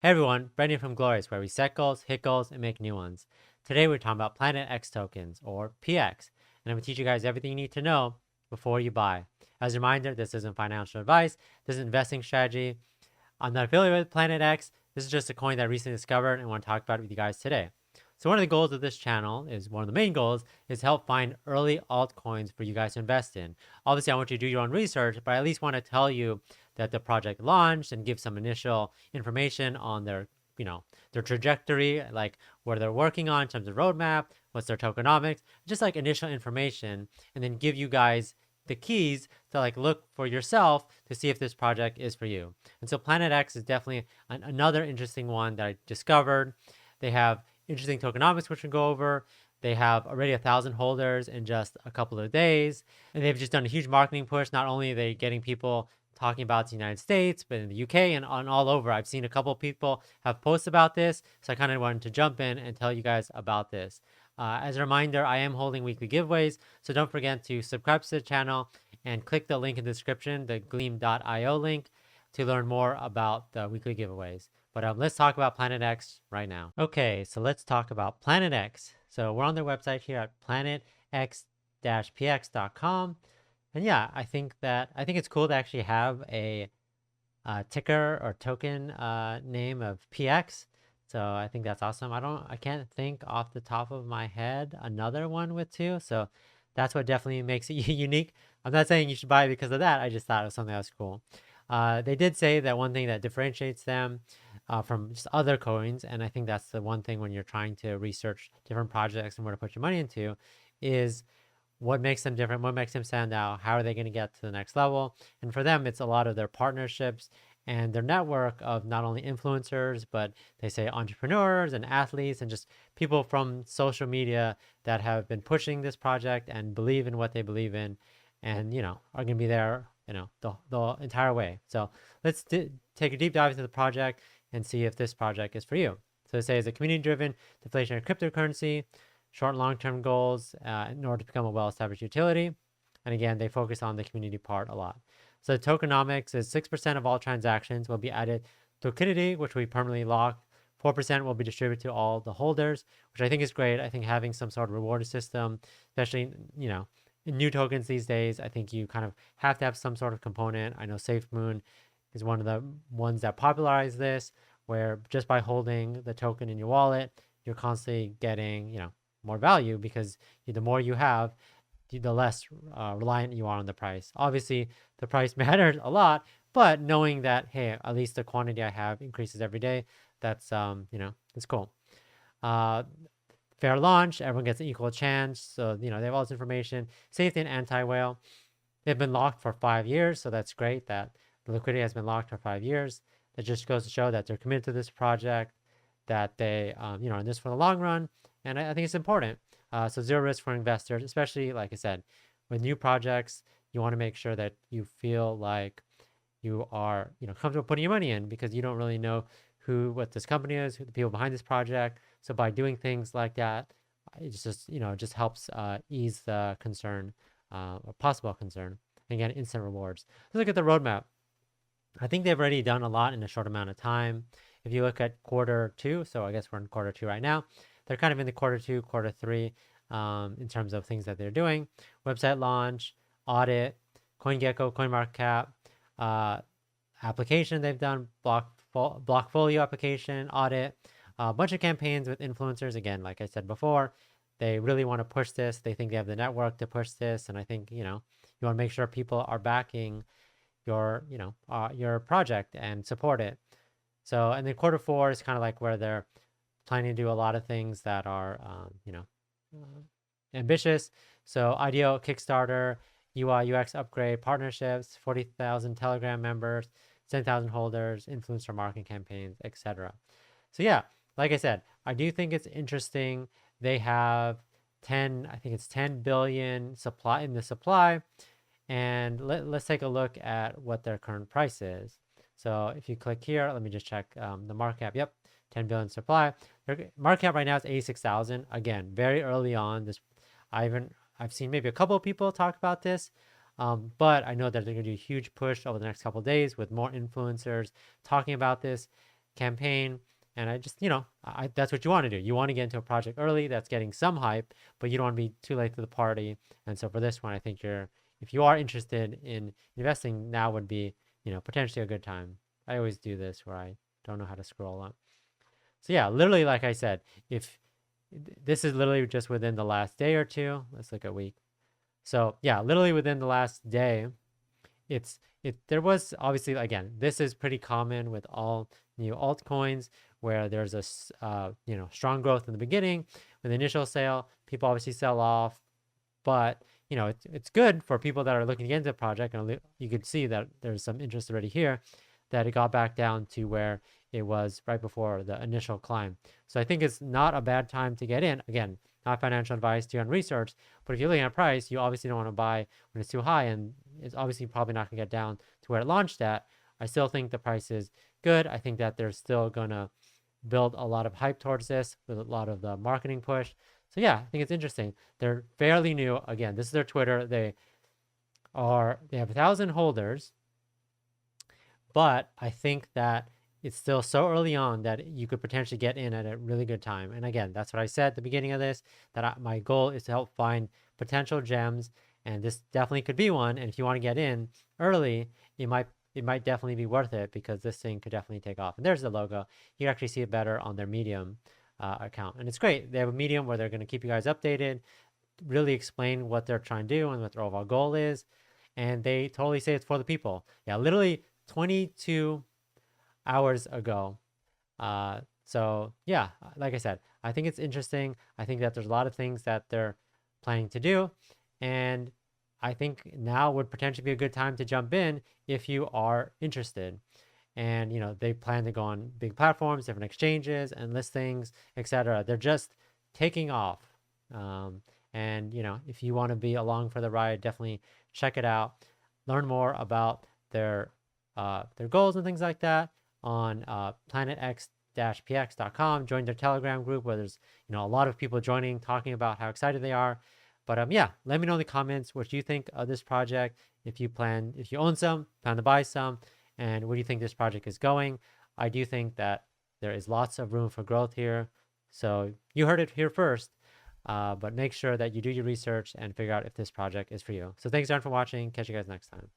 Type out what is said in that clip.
Hey everyone, Brendan from Goalorious, where we set goals, hit goals, and make new ones. Today we're talking about Planetx tokens, or PX, and I'm going to teach you guys everything you need to know before you buy. As a reminder, this isn't financial advice, this is investing strategy. I'm not affiliated with Planetx. This is just a coin that I recently discovered and I want to talk about it with you guys today. So one of the goals of this channel is one of the main goals is to help find early altcoins for you guys to invest in. Obviously, I want you to do your own research, but I at least want to tell you that the project launched and give some initial information on their trajectory, like what they're working on in terms of roadmap, what's their tokenomics, just like initial information, and then give you guys the keys to like look for yourself to see if this project is for you. And so Planetx is definitely another interesting one that I discovered. They have interesting tokenomics, which we'll go over. They have already 1,000 holders in just a couple of days. And they've just done a huge marketing push. Not only are they getting people talking about the United States, but in the UK and all over. I've seen a couple of people have posts about this. So I kind of wanted to jump in and tell you guys about this. As a reminder, I am holding weekly giveaways. So don't forget to subscribe to the channel and click the link in the description, the gleam.io link, to learn more about the weekly giveaways. But let's talk about Planetx right now. Okay, so let's talk about Planetx. So we're on their website here at planetx-px.com. And yeah, I think it's cool to actually have a ticker or token name of PX. So I think that's awesome. I can't think off the top of my head another one with two. So that's what definitely makes it unique. I'm not saying you should buy it because of that. I just thought it was something that was cool. They did say that one thing that differentiates them from just other coins, and I think that's the one thing when you're trying to research different projects and where to put your money into, is what makes them different, what makes them stand out, how are they going to get to the next level. And for them, it's a lot of their partnerships and their network of not only influencers, but they say entrepreneurs and athletes and just people from social media that have been pushing this project and believe in what they believe in and, are going to be there, the entire way. So let's take a deep dive into the project and see if this project is for you. So it says a community-driven deflationary cryptocurrency, short and long-term goals in order to become a well-established utility. And again, they focus on the community part a lot. So the tokenomics is 6% of all transactions will be added to liquidity, which we permanently lock. 4% will be distributed to all the holders, which I think is great. I think having some sort of reward system, especially, in new tokens these days, I think you kind of have to have some sort of component. I know Safemoon is one of the ones that popularized this, where just by holding the token in your wallet, you're constantly getting, more value because the more you have, the less reliant you are on the price. Obviously, the price matters a lot, but knowing that, hey, at least the quantity I have increases every day, that's, it's cool. Fair launch, everyone gets an equal chance. So, they have all this information. Safety and anti-whale. They've been locked for 5 years, so that's great that the liquidity has been locked for 5 years. That just goes to show that they're committed to this project, that they, are in this for the long run. And I think it's important. So zero risk for investors, especially, like I said, with new projects, you want to make sure that you feel like you are, comfortable putting your money in because you don't really know what this company is, who the people behind this project. So by doing things like that, it's just, just helps ease the concern or possible concern. And again, instant rewards. Let's look at the roadmap. I think they've already done a lot in a short amount of time. If you look at quarter two, so I guess we're in quarter two right now, they're kind of in the quarter two, quarter three in terms of things that they're doing. Website launch, audit, CoinGecko, CoinMarketCap, application they've done, Blockfolio application, audit, a bunch of campaigns with influencers. Again, like I said before, they really want to push this. They think they have the network to push this. And I think, you want to make sure people are backing your project and support it. So, and then quarter four is kind of like where they're planning to do a lot of things that are, ambitious. So IDO, Kickstarter, UI, UX upgrade, partnerships, 40,000 Telegram members, 10,000 holders, influencer marketing campaigns, etc. So yeah, like I said, I do think it's interesting. They have 10 billion supply in the supply. And let's take a look at what their current price is. So if you click here, let me just check the market cap. Yep, 10 billion supply. Their market cap right now is 86,000. Again, very early on. I've seen maybe a couple of people talk about this, but I know that they're going to do a huge push over the next couple of days with more influencers talking about this. campaign. And I just, that's what you want to do. You want to get into a project early that's getting some hype, but you don't want to be too late to the party. And so for this one, I think if you are interested in investing, now would be, potentially a good time. I always do this where I don't know how to scroll up. So yeah, literally, like I said, if this is literally just within the last day or two, let's look at week. So yeah, literally within the last day, there was obviously, again, this is pretty common with all new altcoins where there's a strong growth in the beginning with the initial sale. People obviously sell off, but it's good for people that are looking to get into the project, and you could see that there's some interest already here, that it got back down to where it was right before the initial climb. So I think it's not a bad time to get in. Again, not financial advice, do your own research, but if you're looking at price, you obviously don't want to buy when it's too high, and it's obviously probably not going to get down to where it launched at. I still think the price is good. I think that they're still going to build a lot of hype towards this with a lot of the marketing push. So yeah, I think it's interesting. They're fairly new. Again, this is their Twitter. They have 1,000 holders, but I think that it's still so early on that you could potentially get in at a really good time. And again, that's what I said at the beginning of this, that my goal is to help find potential gems, and this definitely could be one. And if you want to get in early, it might definitely be worth it, because this thing could definitely take off. And there's the logo. You can actually see it better on their Medium account. And it's great. They have a Medium where they're going to keep you guys updated, really explain what they're trying to do and what their overall goal is. And they totally say it's for the people. Yeah, literally 22 hours ago. So yeah, like I said, I think it's interesting. I think that there's a lot of things that they're planning to do, and I think now would potentially be a good time to jump in if you are interested. And they plan to go on big platforms, different exchanges and listings, etc. They're just taking off. And if you want to be along for the ride, definitely check it out. Learn more about their goals and things like that on planetx-px.com. Join their Telegram group where there's a lot of people joining, talking about how excited they are. But yeah, let me know in the comments what you think of this project. If you own some, plan to buy some, and where do you think this project is going. I do think that there is lots of room for growth here. So you heard it here first. But make sure that you do your research and figure out if this project is for you. So thanks, everyone, for watching. Catch you guys next time.